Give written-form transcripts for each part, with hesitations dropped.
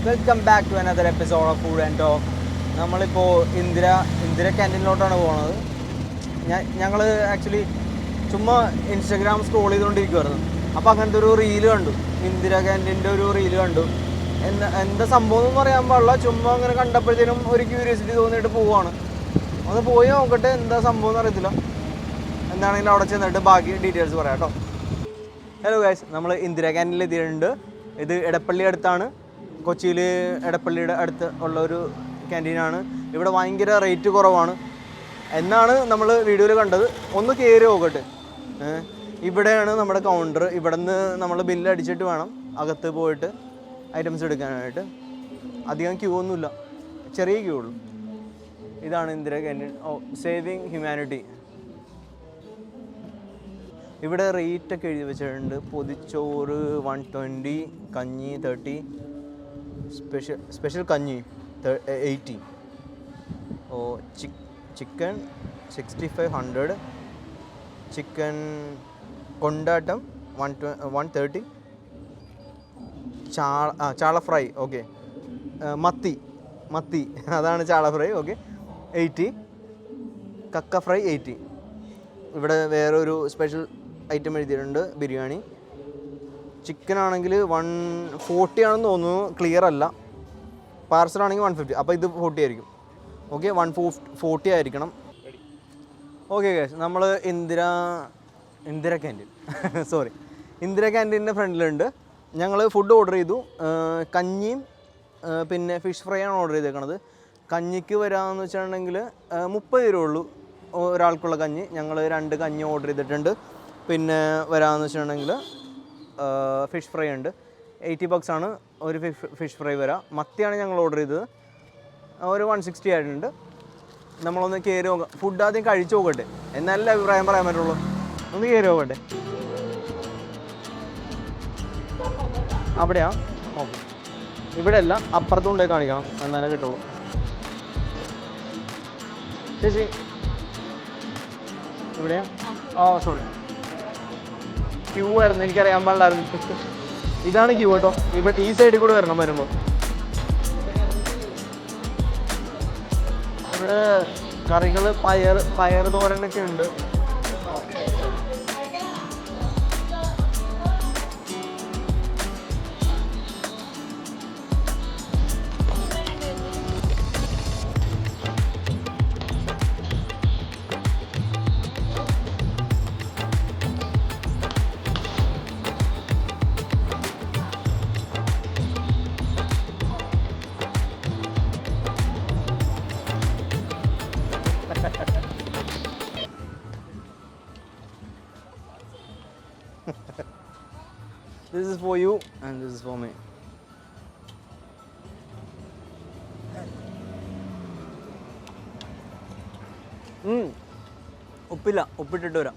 Welcome back to another episode of food and talk. നമ്മളിപ്പോൾ ഇന്ദിര ക്യാൻറ്റീനിലോട്ടാണ് പോകുന്നത്. ഞങ്ങൾ ആക്ച്വലി ചുമ്മാ ഇൻസ്റ്റഗ്രാം സ്ക്രോൾ ചെയ്തുകൊണ്ടിരിക്കുമായിരുന്നു. അപ്പോൾ അങ്ങനത്തെ ഒരു റീല് കണ്ടു, ഇന്ദിര ക്യാൻറ്റീൻ്റെ ഒരു റീല് കണ്ടു. എന്താ സംഭവം എന്ന് പറയാൻ പാടില്ല, ചുമ്മാ അങ്ങനെ കണ്ടപ്പോഴത്തേനും ഒരു ക്യൂരിയോസിറ്റി തോന്നിയിട്ട് പോവുകയാണ്. ഒന്ന് പോയി നോക്കട്ടെ എന്താ സംഭവം എന്ന് അറിയത്തില്ല. എന്താണെങ്കിലും അവിടെ ചെന്നിട്ട് ബാക്കി ഡീറ്റെയിൽസ് പറയാം കേട്ടോ. ഹലോ ഗൈസ്, നമ്മൾ ഇന്ദിര ക്യാൻറ്റീനിൽ എത്തിയിട്ടുണ്ട്. ഇത് എടപ്പള്ളി അടുത്താണ്, കൊച്ചിയിൽ എടപ്പള്ളിയുടെ അടുത്ത് ഉള്ള ഒരു ക്യാൻറ്റീനാണ്. ഇവിടെ ഭയങ്കര റേറ്റ് കുറവാണ് എന്നാണ് നമ്മൾ വീഡിയോയിൽ കണ്ടത്. ഒന്ന് കയറി നോക്കട്ടെ. ഇവിടെയാണ് നമ്മുടെ കൗണ്ടർ. ഇവിടെ നിന്ന് നമ്മൾ ബില്ല് അടിച്ചിട്ട് വേണം അകത്ത് പോയിട്ട് ഐറ്റംസ് എടുക്കാനായിട്ട്. അധികം ക്യൂ ഒന്നുമില്ല, ചെറിയ ക്യൂ ഉള്ളൂ. ഇതാണ് ഇന്ദിര ക്യാൻറ്റീൻ. Saving humanity. ഇവിടെ റേറ്റൊക്കെ എഴുതി വെച്ചിട്ടുണ്ട്. പൊതിച്ചോറ് 120, കഞ്ഞി 30, സ്പെഷ്യൽ കഞ്ഞി 80, ചിക്കൻ 6500, ചിക്കൻ കൊണ്ടാട്ടം 130, ചാള ഫ്രൈ, ഓക്കെ, മത്തി അതാണ് ചാള ഫ്രൈ, ഓക്കെ, 80, കക്ക ഫ്രൈ 80. ഇവിടെ വേറെ ഒരു സ്പെഷ്യൽ ഐറ്റം എഴുതിയിട്ടുണ്ട്, ബിരിയാണി. ചിക്കൻ ആണെങ്കിൽ 140 ആണെന്ന് തോന്നുന്നു, ക്ലിയർ അല്ല. പാർസലാണെങ്കിൽ 150, അപ്പോൾ ഇത് 40 ആയിരിക്കും. ഓക്കെ, 140 ആയിരിക്കണം. ഓക്കെ ഗൈസ്, നമ്മൾ ഇന്ദിര ക്യാൻറ്റീൻ സോറി ഇന്ദിര ക്യാൻറ്റീൻ്റെ ഫ്രണ്ടിലുണ്ട്. ഞങ്ങൾ ഫുഡ് ഓർഡർ ചെയ്തു. കഞ്ഞിയും പിന്നെ ഫിഷ് ഫ്രൈ ആണ് ഓർഡർ ചെയ്തേക്കണത്. കഞ്ഞിക്ക് വരാമെന്ന് വെച്ചിട്ടുണ്ടെങ്കിൽ 30 രൂപ ഉള്ളൂ ഒരാൾക്കുള്ള കഞ്ഞി. ഞങ്ങൾ 2 കഞ്ഞി ഓർഡർ ചെയ്തിട്ടുണ്ട്. പിന്നെ വരാമെന്ന് വെച്ചിട്ടുണ്ടെങ്കിൽ ഫിഷ് ഫ്രൈ ഉണ്ട്. 80 bucks ആണ് ഒരു ഫിഷ് ഫ്രൈ വരാം. മത്തിയാണ് ഞങ്ങൾ ഓർഡർ ചെയ്തത്, ഒരു 160 ആയിട്ടുണ്ട്. നമ്മളൊന്ന് കയറി നോക്കാം. ഫുഡ് ആദ്യം കഴിച്ച് നോക്കട്ടെ, എന്നാലല്ലേ അഭിപ്രായം പറയാൻ പറ്റുള്ളൂ. ഒന്ന് കയറി നോക്കട്ടെ. അവിടെയാ? ഓക്കെ, ഇവിടെ അല്ല, അപ്പുറത്തും കൊണ്ടേ കാണിക്കണം, എന്നാലേ കിട്ടുള്ളൂ. ചേച്ചി ഇവിടെയാ? സോറി, ക്യൂ ആയിരുന്നു, എനിക്കറിയാൻ പാടില്ലായിരുന്നു. ഇതാണ് ക്യൂ കേട്ടോ. ഇവിടെ ഈ സൈഡിൽ കൂടെ വരണം വരുമ്പോൾ. ഇവിടെ കറികൾ പയർ തോരനൊക്കെ ഉണ്ട്. This is for you and this is for me. ഉപ്പില്ല, ഉപ്പിട്ടിട്ട് വരാം.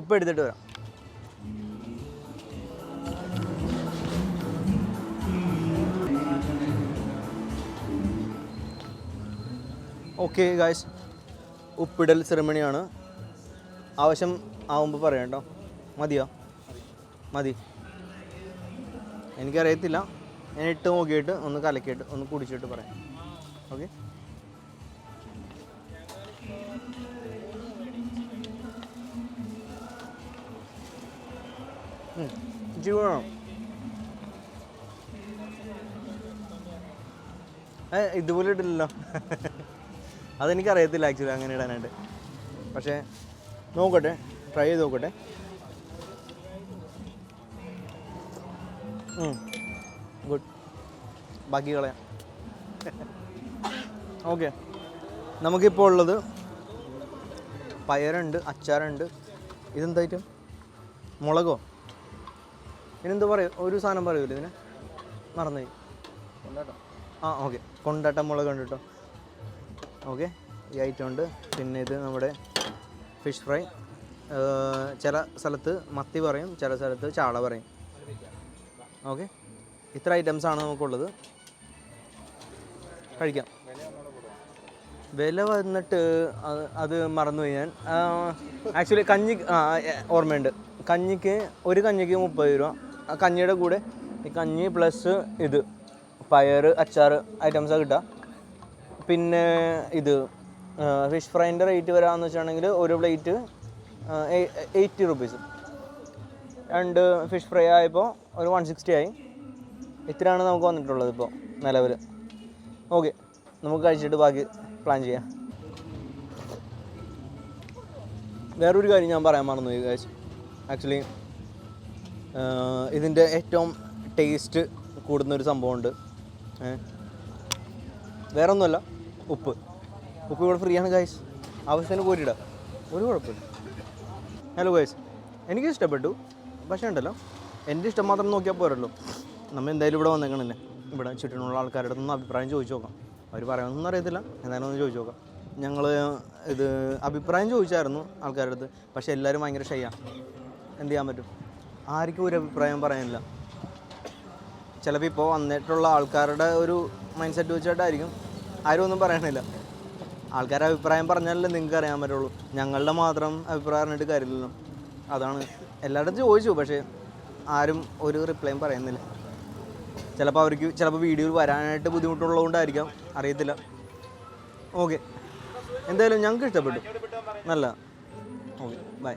ഉപ്പ് എടുത്തിട്ട് വരാം. ഓക്കെ ഗായ്സ്, ഉപ്പിടൽ സെറിമണിയാണ്. ആവശ്യം ആവുമ്പോൾ പറയാം കേട്ടോ. മതിയോ? മതി, എനിക്കറിയത്തില്ല. ഞാൻ ഇട്ട് നോക്കിയിട്ട് ഒന്ന് കലക്കിയിട്ട് ഒന്ന് കുടിച്ചിട്ട് പറയാം. ഓക്കെ, വേണം. ഇതുപോലെ ഇടില്ലല്ലോ. അതെനിക്കറിയത്തില്ല ആക്ച്വലി അങ്ങനെ ഇടാനായിട്ട്. പക്ഷേ നോക്കട്ടെ, ട്രൈ ചെയ്ത് നോക്കട്ടെ. ഗുഡ്, ബാക്കി കളയാം. ഓക്കെ, നമുക്കിപ്പോൾ ഉള്ളത് പയറുണ്ട്, അച്ചാറുണ്ട്. ഇതെന്താ ഐറ്റം? മുളകോ? ഇതിനെന്താ പറയും? ഒരു സാധനം പറയൂല്ലേ ഇതിന്, മറന്നുപോയി. ഓക്കെ, കൊണ്ടാട്ടം മുളകുണ്ട് കേട്ടോ. ഓക്കെ, ഈ ഐറ്റം ഉണ്ട്. പിന്നെ ഇത് നമ്മുടെ ഫിഷ് ഫ്രൈ. ചില സ്ഥലത്ത് മത്തി പറയും, ചില സ്ഥലത്ത് ചാള പറയും. ഓക്കെ, ഇത്ര ഐറ്റംസാണ് നമുക്കുള്ളത്. കഴിക്കാം. വില വന്നിട്ട് അത് മറന്നുപോയി ഞാൻ. ആക്ച്വലി ഓർമ്മയുണ്ട്. ഒരു കഞ്ഞിക്ക് 30 രൂപ. ആ കഞ്ഞിയുടെ കൂടെ ഈ കഞ്ഞി പ്ലസ് ഇത് പയർ അച്ചാർ ഐറ്റംസാണ് കിട്ടുക. പിന്നെ ഇത് ഫിഷ് ഫ്രൈൻ്റെ റേറ്റ് വരാമെന്ന് വെച്ചാണെങ്കിൽ ഒരു പ്ലേറ്റ് 80 റുപ്പീസ്. 2 ഫിഷ് ഫ്രൈ ആയപ്പോൾ ഒരു 160 ആയി. ഇത്രയാണ് നമുക്ക് വന്നിട്ടുള്ളത് ഇപ്പോൾ നിലവിൽ. ഓക്കെ, നമുക്ക് കഴിച്ചിട്ട് ബാക്കി പ്ലാൻ ചെയ്യാം. വേറൊരു കാര്യം ഞാൻ പറയാൻ മറന്നു ഗൈസ്. ആക്ച്വലി ഇതിൻ്റെ ഏറ്റവും ടേസ്റ്റ് കൂടുന്നൊരു സംഭവമുണ്ട്. വേറെ ഒന്നുമല്ല, ഉപ്പ് ഇവിടെ ഫ്രീ ആണ് ഗൈസ്. ആവശ്യത്തിന് കോരിയിടാം, ഒരു കുഴപ്പമില്ല. ഹലോ ഗൈസ്, എനിക്ക് ഇഷ്ടപ്പെട്ടു. പക്ഷേ ഉണ്ടല്ലോ, എൻ്റെ ഇഷ്ടം മാത്രം നോക്കിയാൽ പോരല്ലോ. നമ്മൾ എന്തായാലും ഇവിടെ വന്നേക്കണല്ലേ, ഇവിടെ ചുറ്റിനുള്ള ആൾക്കാരുടെ അടുത്തൊന്ന് അഭിപ്രായം ചോദിച്ചു നോക്കാം. അവർ പറയാനൊന്നും അറിയത്തില്ല, എന്തായാലും ഒന്ന് ചോദിച്ചു നോക്കാം. ഞങ്ങൾ ഇത് അഭിപ്രായം ചോദിച്ചായിരുന്നു ആൾക്കാരുടെ അടുത്ത്. പക്ഷേ എല്ലാവരും ഭയങ്കര ഷൈയാണ്. എന്ത് ചെയ്യാൻ പറ്റും, ആർക്കും ഒരു അഭിപ്രായം പറയാനില്ല. ചിലപ്പോൾ ഇപ്പോൾ വന്നിട്ടുള്ള ആൾക്കാരുടെ ഒരു മൈൻഡ് സെറ്റ് വെച്ചിട്ടായിരിക്കും ആരും ഒന്നും പറയണില്ല. ആൾക്കാരുടെ അഭിപ്രായം പറഞ്ഞാലല്ലേ നിങ്ങൾക്ക് അറിയാൻ പറ്റുള്ളൂ. ഞങ്ങളുടെ മാത്രം അഭിപ്രായം പറഞ്ഞിട്ട് കാര്യമില്ലല്ലോ. അതാണ് എല്ലാവരും ചോദിച്ചു, പക്ഷേ ആരും ഒരു റിപ്ലൈയും പറയുന്നില്ല. ചിലപ്പോൾ വീഡിയോയിൽ വരാനായിട്ട് ബുദ്ധിമുട്ടുള്ളതുകൊണ്ടായിരിക്കാം, അറിയത്തില്ല. ഓക്കെ, എന്തായാലും ഞങ്ങൾക്ക് ഇഷ്ടപ്പെട്ടു, നല്ല. Okay, by.